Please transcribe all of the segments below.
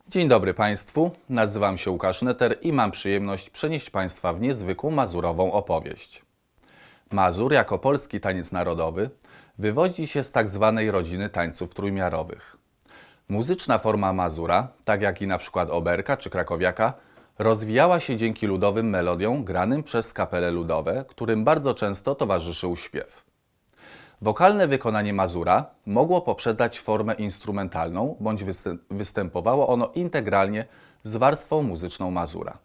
Dzień dobry Państwu, nazywam się Łukasz Neter i mam przyjemność przenieść Państwa w niezwykłą mazurową opowieść. Mazur jako polski taniec narodowy wywodzi się z tak zwanej rodziny tańców trójmiarowych. Muzyczna forma mazura, tak jak i na przykład oberka czy krakowiaka, rozwijała się dzięki ludowym melodiom granym przez kapele ludowe, którym bardzo często towarzyszył śpiew. Wokalne wykonanie mazura mogło poprzedzać formę instrumentalną, bądź występowało ono integralnie z warstwą muzyczną mazura.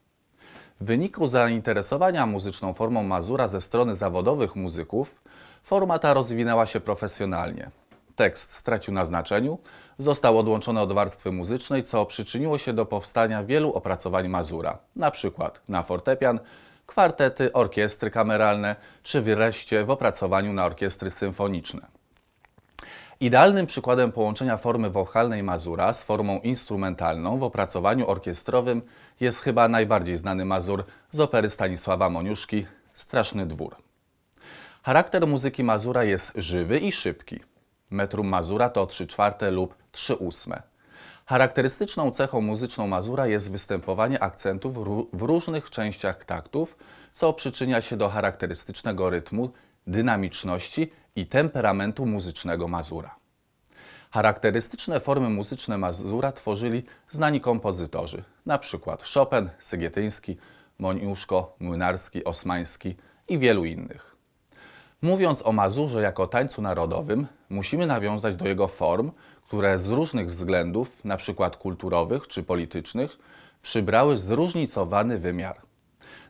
W wyniku zainteresowania muzyczną formą mazura ze strony zawodowych muzyków, forma ta rozwinęła się profesjonalnie. Tekst stracił na znaczeniu, został odłączony od warstwy muzycznej, co przyczyniło się do powstania wielu opracowań mazura, np. na fortepian, kwartety, orkiestry kameralne, czy wreszcie w opracowaniu na orkiestry symfoniczne. Idealnym przykładem połączenia formy wokalnej mazura z formą instrumentalną w opracowaniu orkiestrowym jest chyba najbardziej znany mazur z opery Stanisława Moniuszki „Straszny dwór”. Charakter muzyki mazura jest żywy i szybki. Metrum mazura to 3/4 lub 3/8. Charakterystyczną cechą muzyczną mazura jest występowanie akcentów w różnych częściach taktów, co przyczynia się do charakterystycznego rytmu, dynamiczności i temperamentu muzycznego mazura. Charakterystyczne formy muzyczne mazura tworzyli znani kompozytorzy, np. Chopin, Sygietyński, Moniuszko, Młynarski, Osmański i wielu innych. Mówiąc o mazurze jako tańcu narodowym, musimy nawiązać do jego form, które z różnych względów, np. kulturowych czy politycznych, przybrały zróżnicowany wymiar.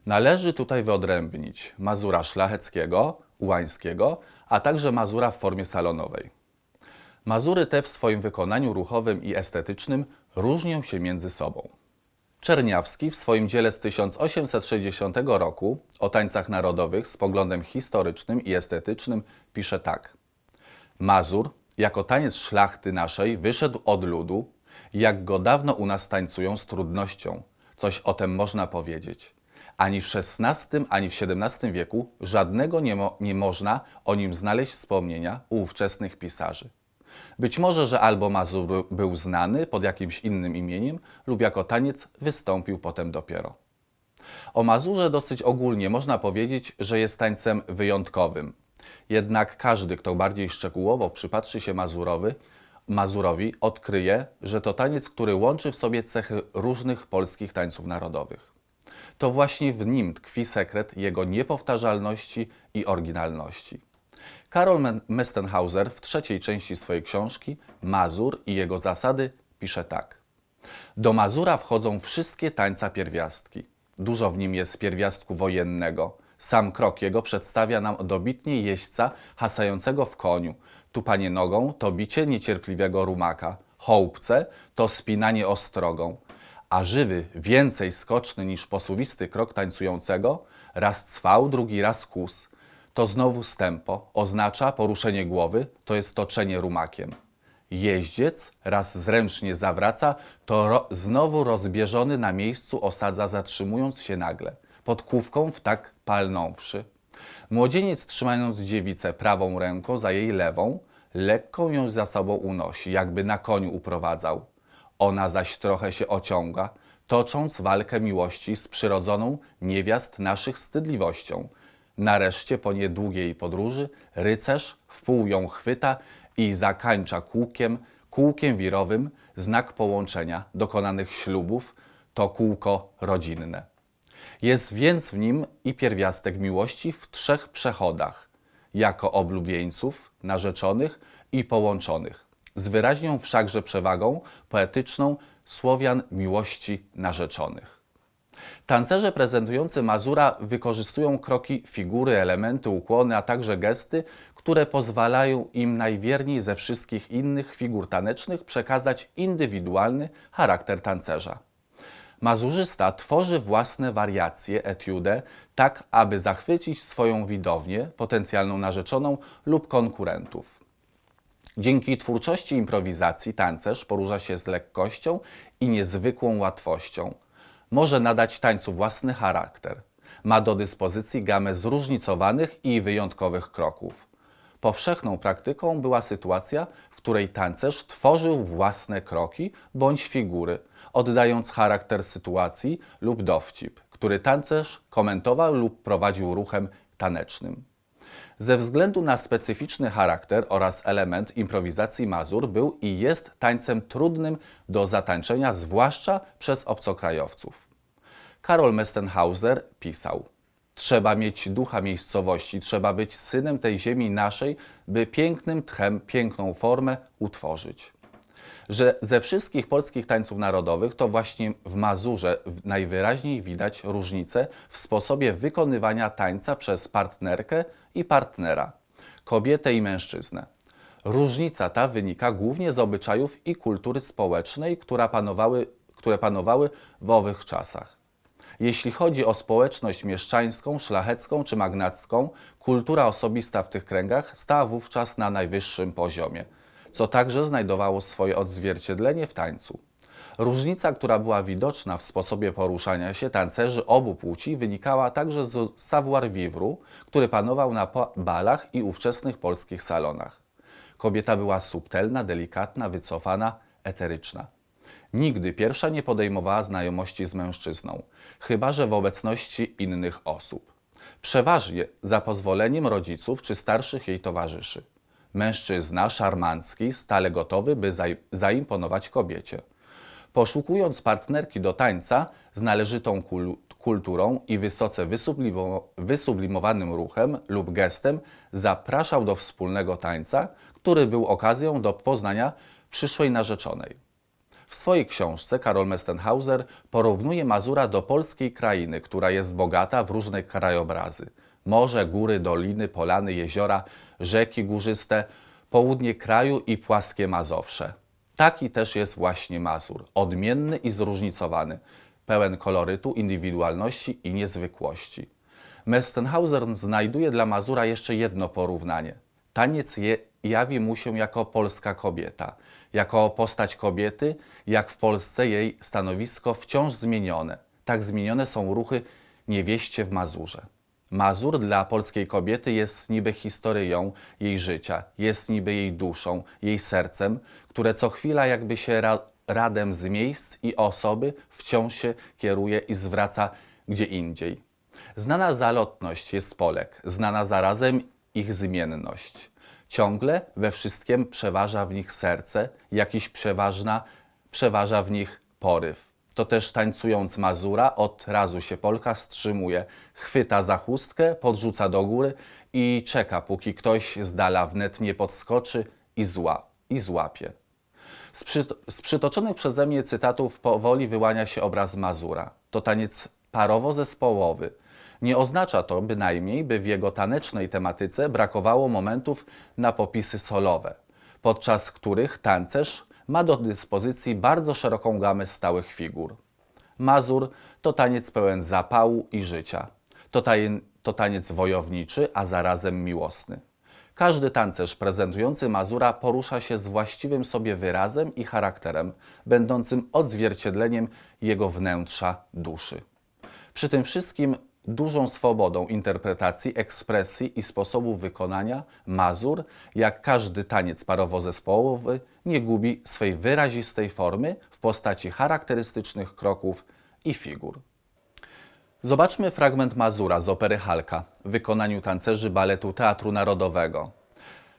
Należy tutaj wyodrębnić mazura szlacheckiego, ułańskiego, a także mazura w formie salonowej. Mazury te w swoim wykonaniu ruchowym i estetycznym różnią się między sobą. Czerniawski w swoim dziele z 1860 roku o tańcach narodowych z poglądem historycznym i estetycznym pisze tak. Mazur, jako taniec szlachty naszej, wyszedł od ludu, jak go dawno u nas tańcują z trudnością. Coś o tem można powiedzieć. Ani w XVI, ani w XVII wieku żadnego nie można o nim znaleźć wspomnienia u ówczesnych pisarzy. Być może, że albo mazur był znany pod jakimś innym imieniem lub jako taniec wystąpił potem dopiero. O mazurze dosyć ogólnie można powiedzieć, że jest tańcem wyjątkowym. Jednak każdy, kto bardziej szczegółowo przypatrzy się mazurowi, odkryje, że to taniec, który łączy w sobie cechy różnych polskich tańców narodowych. To właśnie w nim tkwi sekret jego niepowtarzalności i oryginalności. Karol Mestenhauser w trzeciej części swojej książki „Mazur i jego zasady” pisze tak. Do mazura wchodzą wszystkie tańca pierwiastki. Dużo w nim jest pierwiastku wojennego. Sam krok jego przedstawia nam dobitnie jeźdźca hasającego w koniu. Tupanie nogą to bicie niecierpliwego rumaka. Hołpce to spinanie ostrogą. A żywy, więcej skoczny niż posuwisty krok tańcującego, raz cwał, drugi raz kus. To znowu stępo, oznacza poruszenie głowy, to jest toczenie rumakiem. Jeździec raz zręcznie zawraca, to znowu rozbieżony na miejscu osadza, zatrzymując się nagle, pod kłówką w tak palnąwszy. Młodzieniec, trzymając dziewicę prawą ręką za jej lewą, lekko ją za sobą unosi, jakby na koniu uprowadzał. Ona zaś trochę się ociąga, tocząc walkę miłości z przyrodzoną niewiast naszych wstydliwością. Nareszcie po niedługiej podróży rycerz wpół ją chwyta i zakańcza kółkiem wirowym znak połączenia dokonanych ślubów, to kółko rodzinne. Jest więc w nim i pierwiastek miłości w 3 przechodach, jako oblubieńców, narzeczonych i połączonych, z wyraźną wszakże przewagą poetyczną Słowian miłości narzeczonych. Tancerze prezentujący mazura wykorzystują kroki, figury, elementy, ukłony, a także gesty, które pozwalają im najwierniej ze wszystkich innych figur tanecznych przekazać indywidualny charakter tancerza. Mazurzysta tworzy własne wariacje, etiudę, tak aby zachwycić swoją widownię, potencjalną narzeczoną lub konkurentów. Dzięki twórczości improwizacji tancerz porusza się z lekkością i niezwykłą łatwością. Może nadać tańcu własny charakter. Ma do dyspozycji gamę zróżnicowanych i wyjątkowych kroków. Powszechną praktyką była sytuacja, w której tancerz tworzył własne kroki bądź figury, oddając charakter sytuacji lub dowcip, który tancerz komentował lub prowadził ruchem tanecznym. Ze względu na specyficzny charakter oraz element improwizacji mazur był i jest tańcem trudnym do zatańczenia, zwłaszcza przez obcokrajowców. Karol Mestenhauser pisał: trzeba mieć ducha miejscowości, trzeba być synem tej ziemi naszej, by pięknym tchem piękną formę utworzyć. Że ze wszystkich polskich tańców narodowych to właśnie w mazurze najwyraźniej widać różnicę w sposobie wykonywania tańca przez partnerkę i partnera, kobietę i mężczyznę. Różnica ta wynika głównie z obyczajów i kultury społecznej, które panowały w owych czasach. Jeśli chodzi o społeczność mieszczańską, szlachecką czy magnacką, kultura osobista w tych kręgach stała wówczas na najwyższym poziomie, co także znajdowało swoje odzwierciedlenie w tańcu. Różnica, która była widoczna w sposobie poruszania się tancerzy obu płci, wynikała także z savoir-vivre, który panował na balach i ówczesnych polskich salonach. Kobieta była subtelna, delikatna, wycofana, eteryczna. Nigdy pierwsza nie podejmowała znajomości z mężczyzną, chyba że w obecności innych osób. Przeważnie za pozwoleniem rodziców czy starszych jej towarzyszy. Mężczyzna szarmancki, stale gotowy, by zaimponować kobiecie. Poszukując partnerki do tańca z należytą kulturą i wysoce wysublimowanym ruchem lub gestem, zapraszał do wspólnego tańca, który był okazją do poznania przyszłej narzeczonej. W swojej książce Karol Mestenhauser porównuje Mazura do polskiej krainy, która jest bogata w różne krajobrazy. Morze, góry, doliny, polany, jeziora, rzeki górzyste, południe kraju i płaskie Mazowsze. Taki też jest właśnie Mazur, odmienny i zróżnicowany, pełen kolorytu, indywidualności i niezwykłości. Mestenhauser znajduje dla Mazura jeszcze jedno porównanie. Taniec jawi mu się jako polska kobieta, jako postać kobiety, jak w Polsce jej stanowisko wciąż zmienione. Tak zmienione są ruchy niewieście w Mazurze. Mazur dla polskiej kobiety jest niby historią jej życia, jest niby jej duszą, jej sercem, które co chwila jakby się radem z miejsc i osoby wciąż się kieruje i zwraca gdzie indziej. Znana zalotność jest Polek, znana zarazem ich zmienność. Ciągle we wszystkim przeważa w nich serce, jakiś przeważa w nich poryw. To też tańcując Mazura od razu się Polka wstrzymuje, chwyta za chustkę, podrzuca do góry i czeka, póki ktoś z dala wnet nie podskoczy i złapie. Z przytoczonych przeze mnie cytatów powoli wyłania się obraz Mazura. To taniec parowo-zespołowy. Nie oznacza to bynajmniej, by w jego tanecznej tematyce brakowało momentów na popisy solowe, podczas których tancerz ma do dyspozycji bardzo szeroką gamę stałych figur. Mazur to taniec pełen zapału i życia. To taniec wojowniczy, a zarazem miłosny. Każdy tancerz prezentujący Mazura porusza się z właściwym sobie wyrazem i charakterem, będącym odzwierciedleniem jego wnętrza, duszy. Przy tym wszystkim dużą swobodą interpretacji, ekspresji i sposobu wykonania Mazur, jak każdy taniec parowo-zespołowy, nie gubi swej wyrazistej formy w postaci charakterystycznych kroków i figur. Zobaczmy fragment Mazura z opery Halka w wykonaniu tancerzy baletu Teatru Narodowego,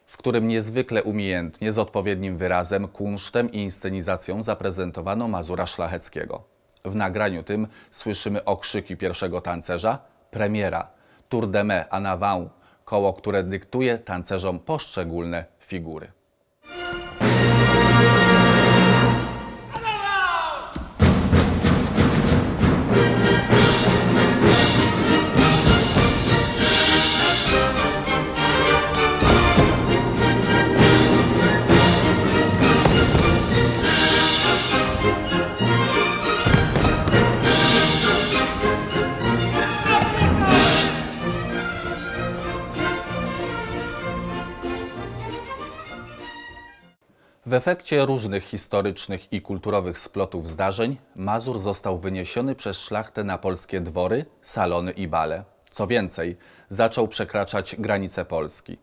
w którym niezwykle umiejętnie, z odpowiednim wyrazem, kunsztem i inscenizacją zaprezentowano Mazura szlacheckiego. W nagraniu tym słyszymy okrzyki pierwszego tancerza, premiera, tour de main en avant, koło, które dyktuje tancerzom poszczególne figury. W efekcie różnych historycznych i kulturowych splotów zdarzeń Mazur został wyniesiony przez szlachtę na polskie dwory, salony i bale. Co więcej, zaczął przekraczać granice Polski.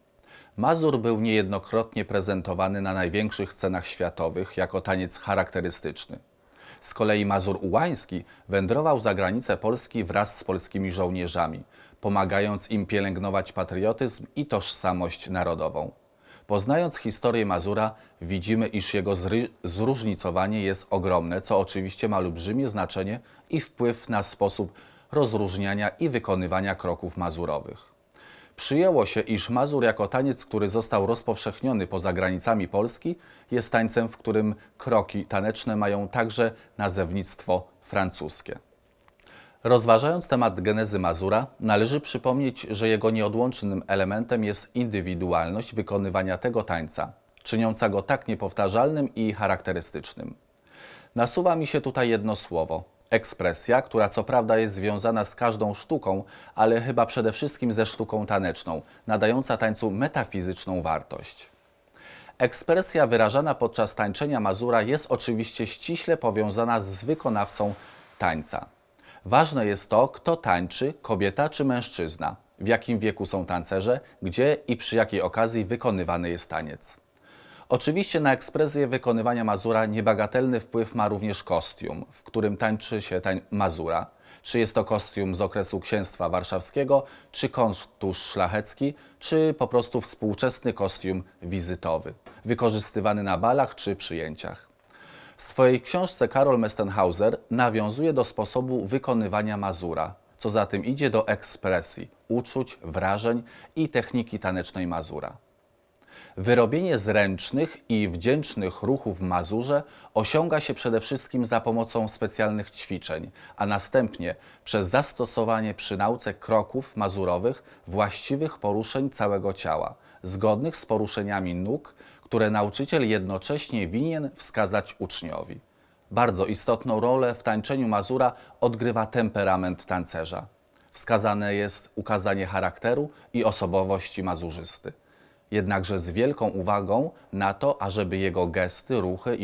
Mazur był niejednokrotnie prezentowany na największych scenach światowych jako taniec charakterystyczny. Z kolei Mazur Ułański wędrował za granicę Polski wraz z polskimi żołnierzami, pomagając im pielęgnować patriotyzm i tożsamość narodową. Poznając historię Mazura, widzimy, iż jego zróżnicowanie jest ogromne, co oczywiście ma olbrzymie znaczenie i wpływ na sposób rozróżniania i wykonywania kroków mazurowych. Przyjęło się, iż Mazur jako taniec, który został rozpowszechniony poza granicami Polski, jest tańcem, w którym kroki taneczne mają także nazewnictwo francuskie. Rozważając temat genezy Mazura, należy przypomnieć, że jego nieodłącznym elementem jest indywidualność wykonywania tego tańca, czyniąca go tak niepowtarzalnym i charakterystycznym. Nasuwa mi się tutaj jedno słowo – ekspresja, która co prawda jest związana z każdą sztuką, ale chyba przede wszystkim ze sztuką taneczną, nadająca tańcu metafizyczną wartość. Ekspresja wyrażana podczas tańczenia Mazura jest oczywiście ściśle powiązana z wykonawcą tańca. Ważne jest to, kto tańczy, kobieta czy mężczyzna, w jakim wieku są tancerze, gdzie i przy jakiej okazji wykonywany jest taniec. Oczywiście na ekspresję wykonywania Mazura niebagatelny wpływ ma również kostium, w którym tańczy się Mazura. Czy jest to kostium z okresu księstwa warszawskiego, czy kontusz szlachecki, czy po prostu współczesny kostium wizytowy, wykorzystywany na balach czy przyjęciach. W swojej książce Karol Mestenhauser nawiązuje do sposobu wykonywania Mazura, co za tym idzie do ekspresji, uczuć, wrażeń i techniki tanecznej Mazura. Wyrobienie zręcznych i wdzięcznych ruchów w Mazurze osiąga się przede wszystkim za pomocą specjalnych ćwiczeń, a następnie przez zastosowanie przy nauce kroków mazurowych właściwych poruszeń całego ciała, zgodnych z poruszeniami nóg, które nauczyciel jednocześnie winien wskazać uczniowi. Bardzo istotną rolę w tańczeniu Mazura odgrywa temperament tancerza. Wskazane jest ukazanie charakteru i osobowości mazurzysty. Jednakże z wielką uwagą na to, ażeby jego gesty, ruchy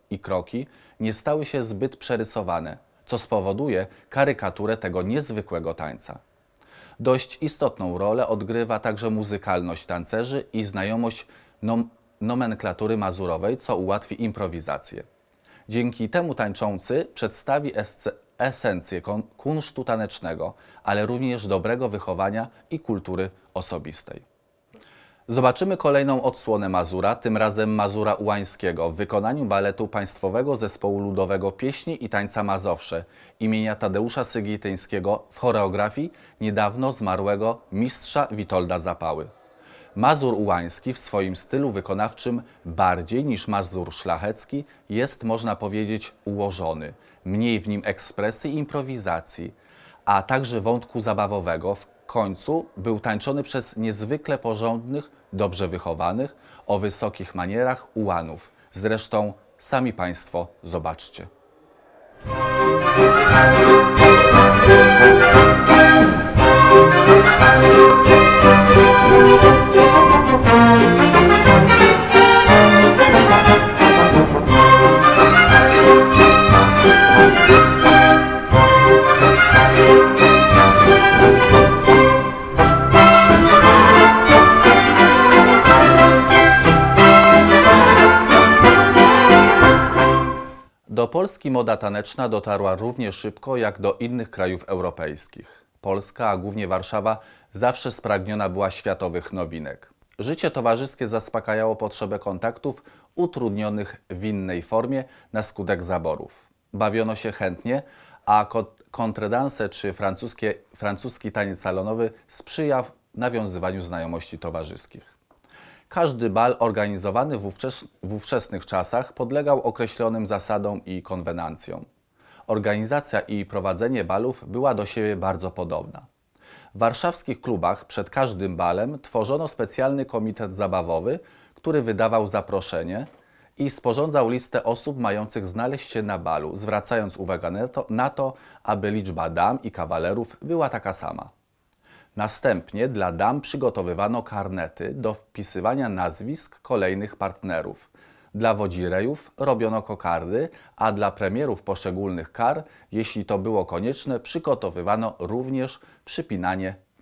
i kroki nie stały się zbyt przerysowane, co spowoduje karykaturę tego niezwykłego tańca. Dość istotną rolę odgrywa także muzykalność tancerzy i znajomość nomenklatury mazurowej, co ułatwi improwizację. Dzięki temu tańczący przedstawi esencję kunsztu tanecznego, ale również dobrego wychowania i kultury osobistej. Zobaczymy kolejną odsłonę Mazura, tym razem Mazura Ułańskiego w wykonaniu baletu Państwowego Zespołu Ludowego Pieśni i Tańca Mazowsze imienia Tadeusza Sygityńskiego w choreografii niedawno zmarłego mistrza Witolda Zapały. Mazur Ułański w swoim stylu wykonawczym bardziej niż Mazur szlachecki jest, można powiedzieć, ułożony, mniej w nim ekspresji i improwizacji, a także wątku zabawowego. W końcu był tańczony przez niezwykle porządnych, dobrze wychowanych, o wysokich manierach ułanów. Zresztą sami Państwo zobaczcie. Do Polski moda taneczna dotarła równie szybko jak do innych krajów europejskich. Polska, a głównie Warszawa, zawsze spragniona była światowych nowinek. Życie towarzyskie zaspokajało potrzebę kontaktów utrudnionych w innej formie na skutek zaborów. Bawiono się chętnie, a kontredanse czy francuski taniec salonowy sprzyjał nawiązywaniu znajomości towarzyskich. Każdy bal organizowany w ówczesnych czasach podlegał określonym zasadom i konwenancjom. Organizacja i prowadzenie balów była do siebie bardzo podobna. W warszawskich klubach przed każdym balem tworzono specjalny komitet zabawowy, który wydawał zaproszenie i sporządzał listę osób mających znaleźć się na balu, zwracając uwagę na to, aby liczba dam i kawalerów była taka sama. Następnie dla dam przygotowywano karnety do wpisywania nazwisk kolejnych partnerów. Dla wodzirejów robiono kokardy, a dla premierów poszczególnych kar, jeśli to było konieczne, przygotowywano również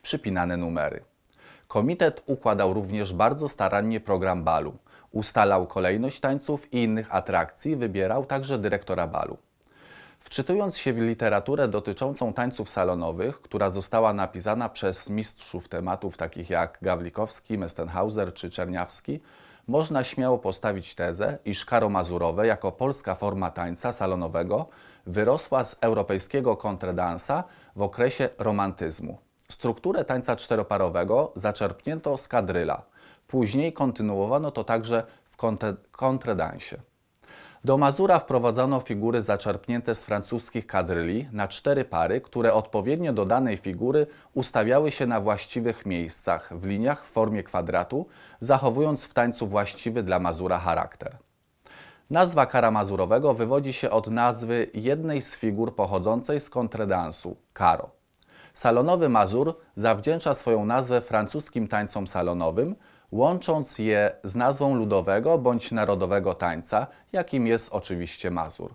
przypinane numery. Komitet układał również bardzo starannie program balu. Ustalał kolejność tańców i innych atrakcji, wybierał także dyrektora balu. Wczytując się w literaturę dotyczącą tańców salonowych, która została napisana przez mistrzów tematów takich jak Gawlikowski, Mestenhauser czy Czerniawski, można śmiało postawić tezę, iż karo-mazurowe jako polska forma tańca salonowego wyrosła z europejskiego kontredansa w okresie romantyzmu. Strukturę tańca czteroparowego zaczerpnięto z kadryla. Później kontynuowano to także w kontredansie. Do mazura wprowadzono figury zaczerpnięte z francuskich kadryli na 4 pary, które odpowiednio do danej figury ustawiały się na właściwych miejscach, w liniach w formie kwadratu, zachowując w tańcu właściwy dla mazura charakter. Nazwa kara mazurowego wywodzi się od nazwy jednej z figur pochodzącej z kontredansu – karo. Salonowy mazur zawdzięcza swoją nazwę francuskim tańcom salonowym, łącząc je z nazwą ludowego bądź narodowego tańca, jakim jest oczywiście mazur.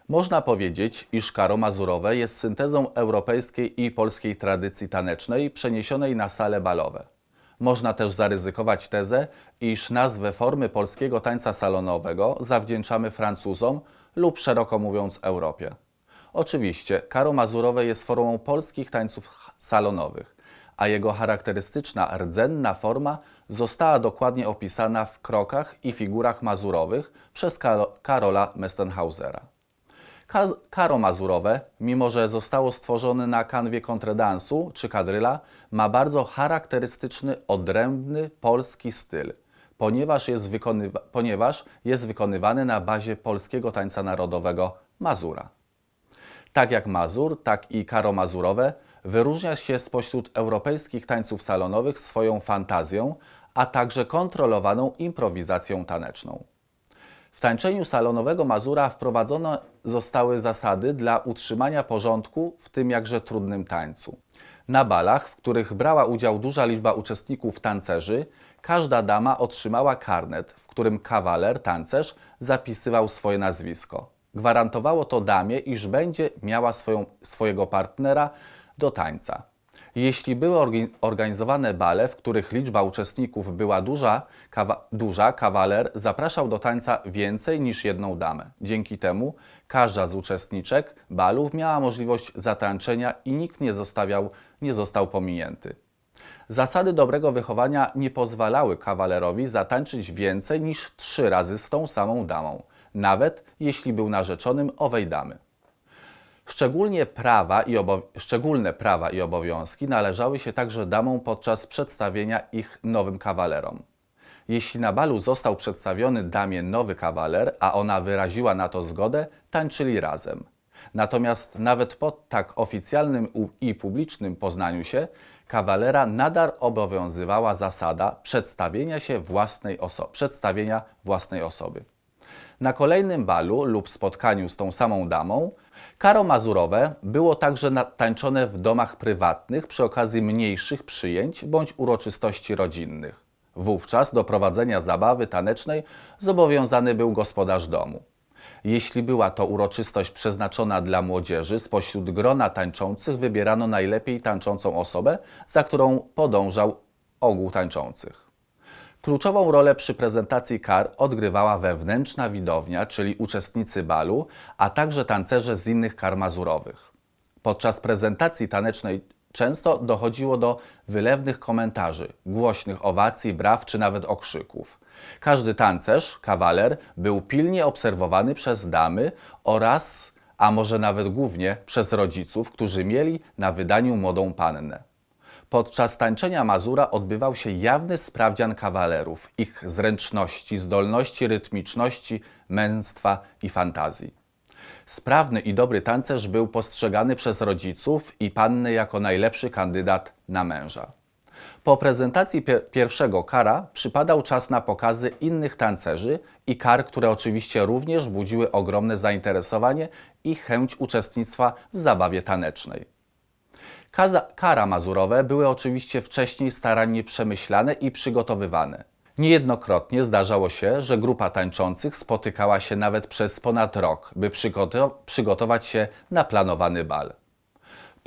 Można powiedzieć, iż karo mazurowe jest syntezą europejskiej i polskiej tradycji tanecznej przeniesionej na sale balowe. Można też zaryzykować tezę, iż nazwę formy polskiego tańca salonowego zawdzięczamy Francuzom lub szeroko mówiąc Europie. Oczywiście karo mazurowe jest formą polskich tańców salonowych, a jego charakterystyczna rdzenna forma została dokładnie opisana w krokach i figurach mazurowych przez Karola Mestenhausera. Karo mazurowe, mimo że zostało stworzone na kanwie kontredansu czy kadryla, ma bardzo charakterystyczny, odrębny polski styl, ponieważ jest wykonywany na bazie polskiego tańca narodowego mazura. Tak jak mazur, tak i karo mazurowe wyróżnia się spośród europejskich tańców salonowych swoją fantazją, a także kontrolowaną improwizacją taneczną. W tańczeniu salonowego mazura wprowadzone zostały zasady dla utrzymania porządku w tym jakże trudnym tańcu. Na balach, w których brała udział duża liczba uczestników tancerzy, każda dama otrzymała karnet, w którym kawaler, tancerz, zapisywał swoje nazwisko. Gwarantowało to damie, iż będzie miała swojego partnera do tańca. Jeśli były organizowane bale, w których liczba uczestników była duża, kawaler zapraszał do tańca więcej niż jedną damę. Dzięki temu każda z uczestniczek balu miała możliwość zatańczenia i nikt nie został pominięty. Zasady dobrego wychowania nie pozwalały kawalerowi zatańczyć więcej niż 3 razy z tą samą damą, nawet jeśli był narzeczonym owej damy. Szczególne prawa i obowiązki należały się także damom podczas przedstawienia ich nowym kawalerom. Jeśli na balu został przedstawiony damie nowy kawaler, a ona wyraziła na to zgodę, tańczyli razem. Natomiast nawet po tak oficjalnym i publicznym poznaniu się, kawalera nadal obowiązywała zasada przedstawienia własnej osoby. Na kolejnym balu lub spotkaniu z tą samą damą karo mazurowe było także tańczone w domach prywatnych przy okazji mniejszych przyjęć bądź uroczystości rodzinnych. Wówczas do prowadzenia zabawy tanecznej zobowiązany był gospodarz domu. Jeśli była to uroczystość przeznaczona dla młodzieży, spośród grona tańczących wybierano najlepiej tańczącą osobę, za którą podążał ogół tańczących. Kluczową rolę przy prezentacji kar odgrywała wewnętrzna widownia, czyli uczestnicy balu, a także tancerze z innych kar mazurowych. Podczas prezentacji tanecznej często dochodziło do wylewnych komentarzy, głośnych owacji, braw czy nawet okrzyków. Każdy tancerz, kawaler, był pilnie obserwowany przez damy oraz, a może nawet głównie, przez rodziców, którzy mieli na wydaniu młodą pannę. Podczas tańczenia mazura odbywał się jawny sprawdzian kawalerów, ich zręczności, zdolności rytmiczności, męstwa i fantazji. Sprawny i dobry tancerz był postrzegany przez rodziców i pannę jako najlepszy kandydat na męża. Po prezentacji pierwszego kara przypadał czas na pokazy innych tancerzy i kar, które oczywiście również budziły ogromne zainteresowanie i chęć uczestnictwa w zabawie tanecznej. Kara mazurowe były oczywiście wcześniej starannie przemyślane i przygotowywane. Niejednokrotnie zdarzało się, że grupa tańczących spotykała się nawet przez ponad rok, by przygotować się na planowany bal.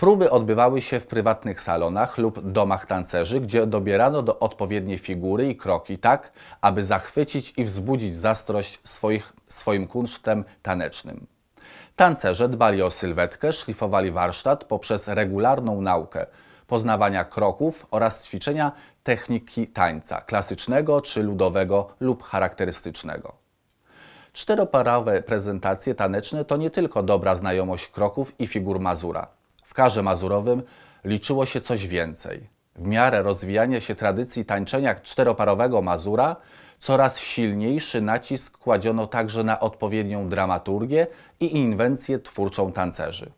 Próby odbywały się w prywatnych salonach lub domach tancerzy, gdzie dobierano do odpowiednie figury i kroki tak, aby zachwycić i wzbudzić zazdrość swoim kunsztem tanecznym. Tancerze dbali o sylwetkę, szlifowali warsztat poprzez regularną naukę, poznawania kroków oraz ćwiczenia techniki tańca klasycznego czy ludowego lub charakterystycznego. Czteroparowe prezentacje taneczne to nie tylko dobra znajomość kroków i figur Mazura. W karze mazurowym liczyło się coś więcej. W miarę rozwijania się tradycji tańczenia czteroparowego Mazura coraz silniejszy nacisk kładziono także na odpowiednią dramaturgię i inwencję twórczą tancerzy.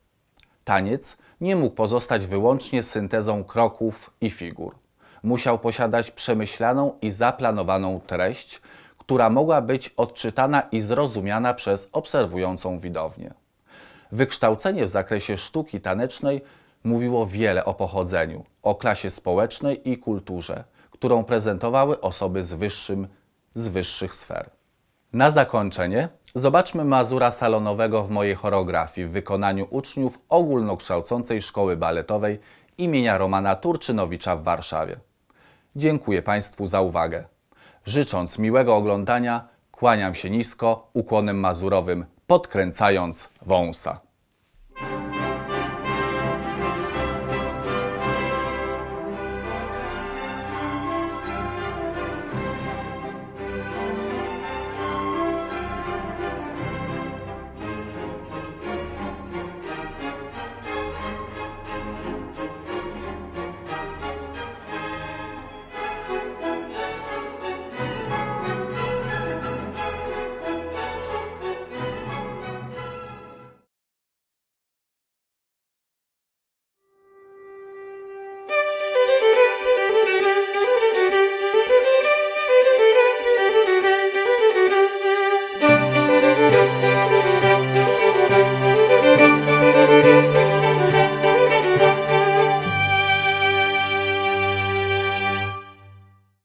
Taniec nie mógł pozostać wyłącznie syntezą kroków i figur. Musiał posiadać przemyślaną i zaplanowaną treść, która mogła być odczytana i zrozumiana przez obserwującą widownię. Wykształcenie w zakresie sztuki tanecznej mówiło wiele o pochodzeniu, o klasie społecznej i kulturze, którą prezentowały osoby z wyższych sfer. Na zakończenie zobaczmy Mazura salonowego w mojej choreografii w wykonaniu uczniów Ogólnokształcącej Szkoły Baletowej imienia Romana Turczynowicza w Warszawie. Dziękuję Państwu za uwagę. Życząc miłego oglądania, kłaniam się nisko ukłonem mazurowym, podkręcając wąsa.